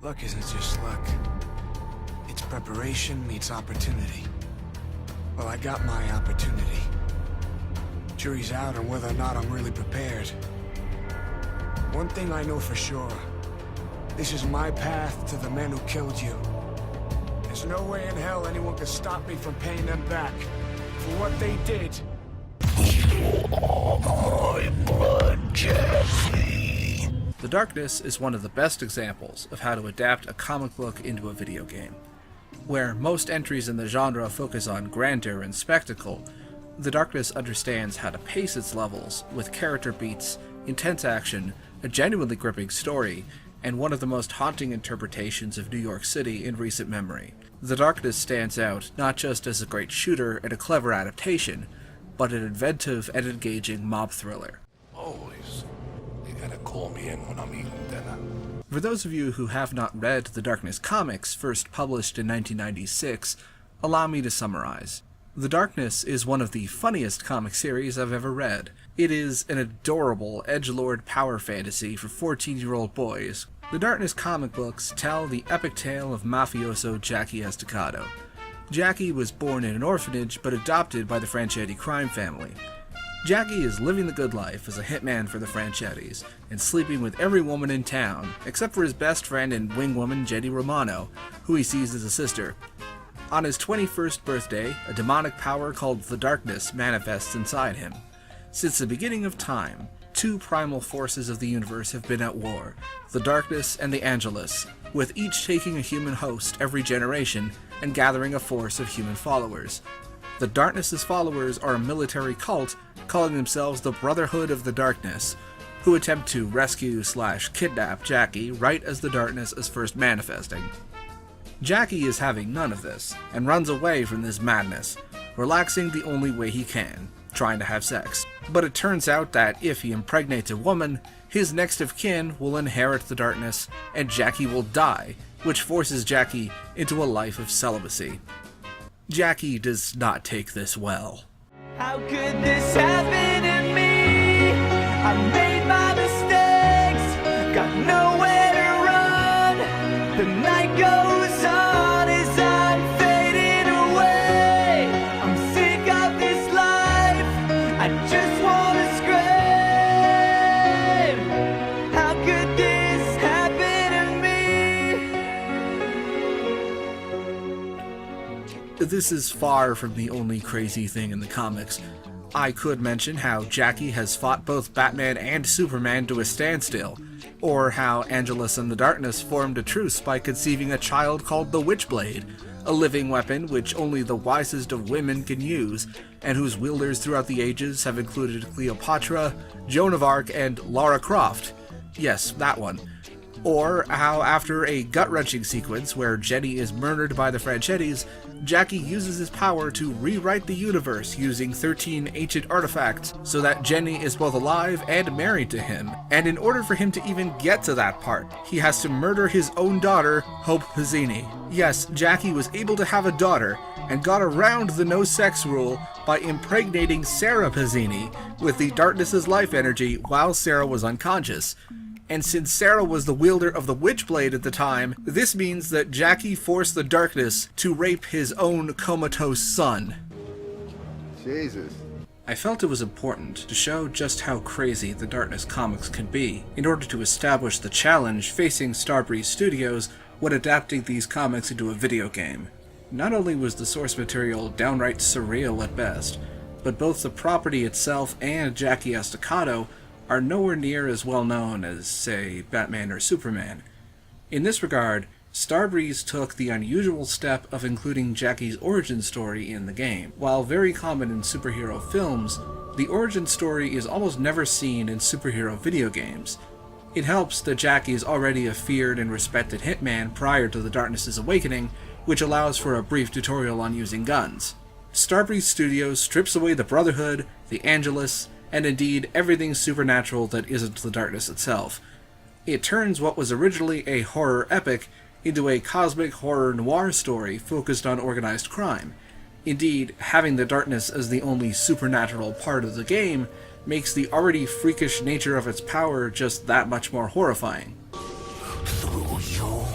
Luck isn't just luck. It's preparation meets opportunity. Well, I got my opportunity. Jury's out on whether or not I'm really prepared. One thing I know for sure. This is my path to the men who killed you. There's no way in hell anyone can stop me from paying them back for what they did. My blood, Jesse. The Darkness is one of the best examples of how to adapt a comic book into a video game. Where most entries in the genre focus on grandeur and spectacle, The Darkness understands how to pace its levels with character beats, intense action, a genuinely gripping story, and one of the most haunting interpretations of New York City in recent memory. The Darkness stands out not just as a great shooter and a clever adaptation, but an inventive and engaging mob thriller. Always. You gotta call me in when I'm eating dinner. For those of you who have not read The Darkness comics, first published in 1996, allow me to summarize. The Darkness is one of the funniest comic series I've ever read. It is an adorable edgelord power fantasy for 14-year-old boys. The Darkness comic books tell the epic tale of mafioso Jackie Estacado. Jackie was born in an orphanage but adopted by the Franchetti crime family. Jackie is living the good life as a hitman for the Franchettis, and sleeping with every woman in town, except for his best friend and wingwoman Jenny Romano, who he sees as a sister. On his 21st birthday, a demonic power called the Darkness manifests inside him. Since the beginning of time, two primal forces of the universe have been at war, the Darkness and the Angelus, with each taking a human host every generation and gathering a force of human followers. The Darkness's followers are a military cult calling themselves the Brotherhood of the Darkness, who attempt to rescue/kidnap Jackie right as the Darkness is first manifesting. Jackie is having none of this, and runs away from this madness, relaxing the only way he can, trying to have sex. But it turns out that if he impregnates a woman, his next of kin will inherit the Darkness, and Jackie will die, which forces Jackie into a life of celibacy. Jackie does not take this well. How could this happen to me? I made my mistakes, got nowhere to run. The night goes on as I'm fading away. I'm sick of this life, I just wanna scream. How could this happen to me? This is far from the only crazy thing in the comics. I could mention how Jackie has fought both Batman and Superman to a standstill, or how Angelus and the Darkness formed a truce by conceiving a child called the Witchblade, a living weapon which only the wisest of women can use, and whose wielders throughout the ages have included Cleopatra, Joan of Arc, and Lara Croft. Yes, that one. Or how, after a gut-wrenching sequence where Jenny is murdered by the Franchettis, Jackie uses his power to rewrite the universe using 13 ancient artifacts so that Jenny is both alive and married to him. And in order for him to even get to that part, he has to murder his own daughter, Hope Pizzini. Yes, Jackie was able to have a daughter, and got around the no-sex rule by impregnating Sarah Pizzini with the Darkness's life energy while Sarah was unconscious. And since Sarah was the wielder of the Witchblade at the time, this means that Jackie forced the Darkness to rape his own comatose son. Jesus. I felt it was important to show just how crazy the Darkness comics can be, in order to establish the challenge facing Starbreeze Studios when adapting these comics into a video game. Not only was the source material downright surreal at best, but both the property itself and Jackie Estacado are nowhere near as well known as, say, Batman or Superman. In this regard, Starbreeze took the unusual step of including Jackie's origin story in the game. While very common in superhero films, the origin story is almost never seen in superhero video games. It helps that Jackie is already a feared and respected hitman prior to the Darkness's awakening, which allows for a brief tutorial on using guns. Starbreeze Studios strips away the Brotherhood, the Angelus, and indeed everything supernatural that isn't the Darkness itself. It turns what was originally a horror epic into a cosmic horror noir story focused on organized crime. Indeed, having the Darkness as the only supernatural part of the game makes the already freakish nature of its power just that much more horrifying. Through you,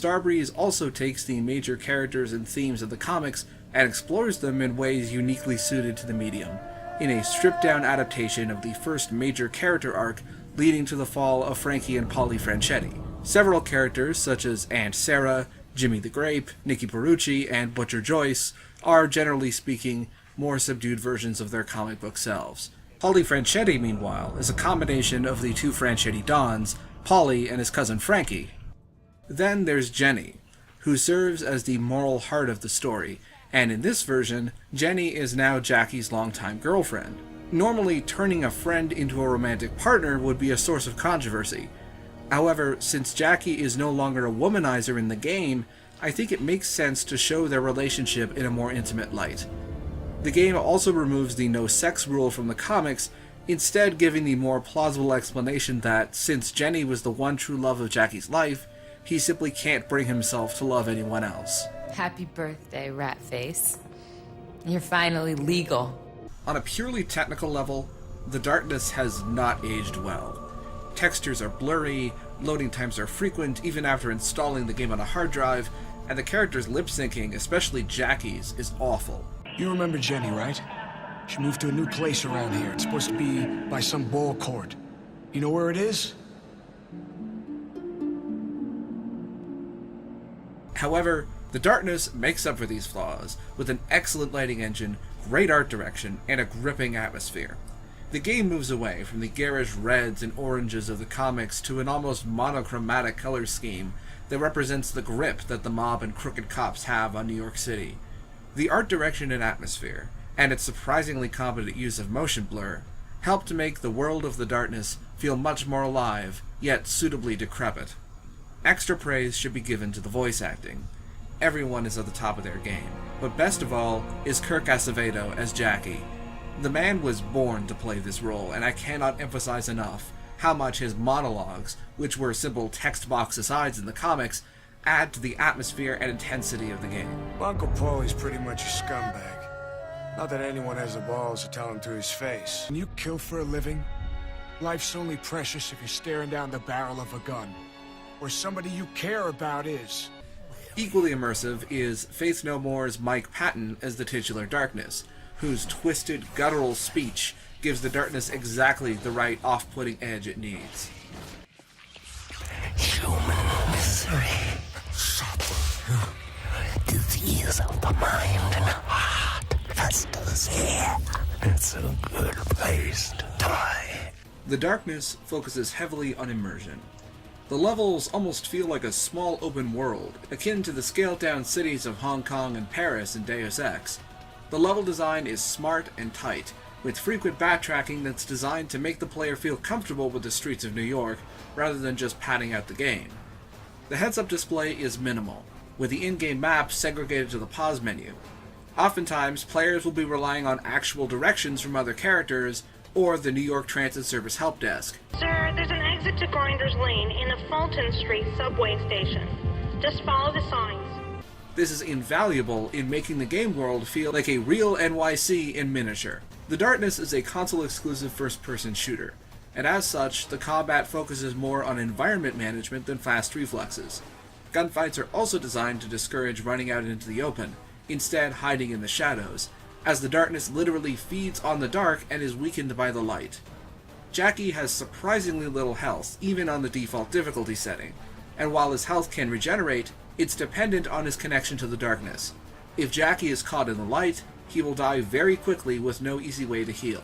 Starbreeze also takes the major characters and themes of the comics and explores them in ways uniquely suited to the medium, in a stripped-down adaptation of the first major character arc leading to the fall of Frankie and Polly Franchetti. Several characters, such as Aunt Sarah, Jimmy the Grape, Nicky Perucci, and Butcher Joyce, are, generally speaking, more subdued versions of their comic book selves. Polly Franchetti, meanwhile, is a combination of the two Franchetti Dons, Polly and his cousin Frankie. Then there's Jenny, who serves as the moral heart of the story, and in this version, Jenny is now Jackie's longtime girlfriend. Normally, turning a friend into a romantic partner would be a source of controversy. However, since Jackie is no longer a womanizer in the game, I think it makes sense to show their relationship in a more intimate light. The game also removes the no sex rule from the comics, instead giving the more plausible explanation that, since Jenny was the one true love of Jackie's life, he simply can't bring himself to love anyone else. Happy birthday, Ratface. You're finally legal. On a purely technical level, The Darkness has not aged well. Textures are blurry, loading times are frequent even after installing the game on a hard drive, and the character's lip syncing, especially Jackie's, is awful. You remember Jenny, right? She moved to a new place around here. It's supposed to be by some ball court. You know where it is? However, The Darkness makes up for these flaws with an excellent lighting engine, great art direction, and a gripping atmosphere. The game moves away from the garish reds and oranges of the comics to an almost monochromatic color scheme that represents the grip that the mob and crooked cops have on New York City. The art direction and atmosphere, and its surprisingly competent use of motion blur, help to make the world of The Darkness feel much more alive, yet suitably decrepit. Extra praise should be given to the voice acting. Everyone is at the top of their game, but best of all is Kirk Acevedo as Jackie. The man was born to play this role, and I cannot emphasize enough how much his monologues, which were simple text box asides in the comics, add to the atmosphere and intensity of the game. Uncle Paulie's pretty much a scumbag. Not that anyone has the balls to tell him to his face. When you kill for a living, life's only precious if you're staring down the barrel of a gun. Or somebody you care about is. Equally immersive is Faith No More's Mike Patton as the titular Darkness, whose twisted, guttural speech gives the Darkness exactly the right off-putting edge it needs. Human misery, disease of the mind and heart, festers here. It's a good place to die. The Darkness focuses heavily on immersion. The levels almost feel like a small open world, akin to the scaled-down cities of Hong Kong and Paris in Deus Ex. The level design is smart and tight, with frequent backtracking that's designed to make the player feel comfortable with the streets of New York, rather than just padding out the game. The heads-up display is minimal, with the in-game map segregated to the pause menu. Oftentimes, players will be relying on actual directions from other characters, or the New York Transit Service help desk. Sir, there's an exit to Grinders Lane in the Fulton Street subway station. Just follow the signs. This is invaluable in making the game world feel like a real NYC in miniature. The Darkness is a console-exclusive first-person shooter, and as such, the combat focuses more on environment management than fast reflexes. Gunfights are also designed to discourage running out into the open, instead hiding in the shadows, as the Darkness literally feeds on the dark and is weakened by the light. Jackie has surprisingly little health, even on the default difficulty setting, and while his health can regenerate, it's dependent on his connection to the Darkness. If Jackie is caught in the light, he will die very quickly with no easy way to heal.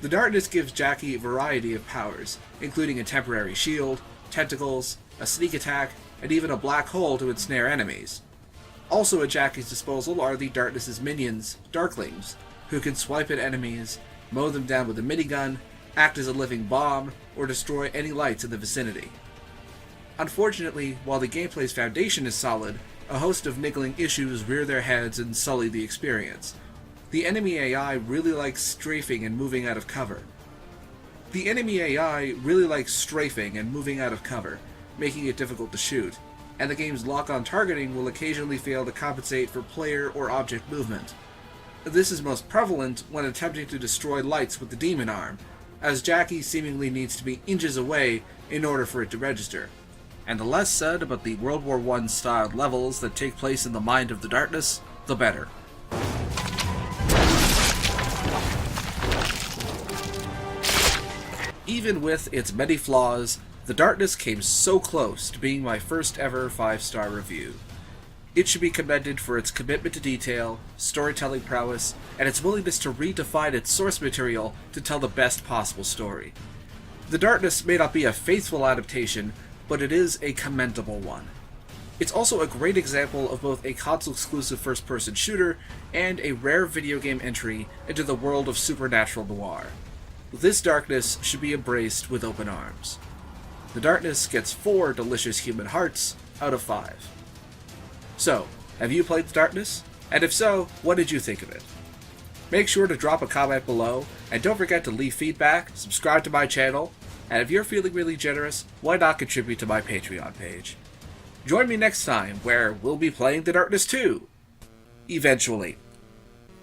The Darkness gives Jackie a variety of powers, including a temporary shield, tentacles, a sneak attack, and even a black hole to ensnare enemies. Also at Jackie's disposal are the Darkness's minions, Darklings, who can swipe at enemies, mow them down with a minigun, act as a living bomb, or destroy any lights in the vicinity. Unfortunately, while the gameplay's foundation is solid, a host of niggling issues rear their heads and sully the experience. The enemy AI really likes strafing and moving out of cover. Making it difficult to shoot, and the game's lock-on targeting will occasionally fail to compensate for player or object movement. This is most prevalent when attempting to destroy lights with the demon arm, as Jackie seemingly needs to be inches away in order for it to register. and the less said about the World War I styled levels that take place in the mind of the darkness, the better. Even with its many flaws, The Darkness came so close to being my first ever 5-star review. It should be commended for its commitment to detail, storytelling prowess, and its willingness to redefine its source material to tell the best possible story. The Darkness may not be a faithful adaptation, but it is a commendable one. It's also a great example of both a console-exclusive first-person shooter and a rare video game entry into the world of supernatural noir. This Darkness should be embraced with open arms. The Darkness gets 4 delicious human hearts out of 5. So, have you played The Darkness? And if so, what did you think of it? Make sure to drop a comment below, and don't forget to leave feedback, subscribe to my channel, and if you're feeling really generous, why not contribute to my Patreon page? Join me next time, where we'll be playing The Darkness 2. Eventually.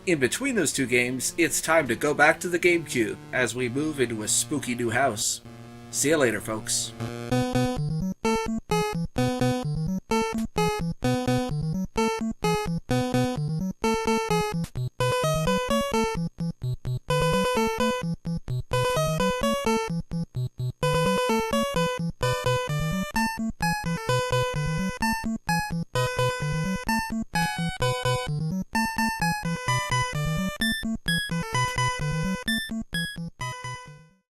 In between those 2 games, it's time to go back to the GameCube as we move into a spooky new house. See you later, folks.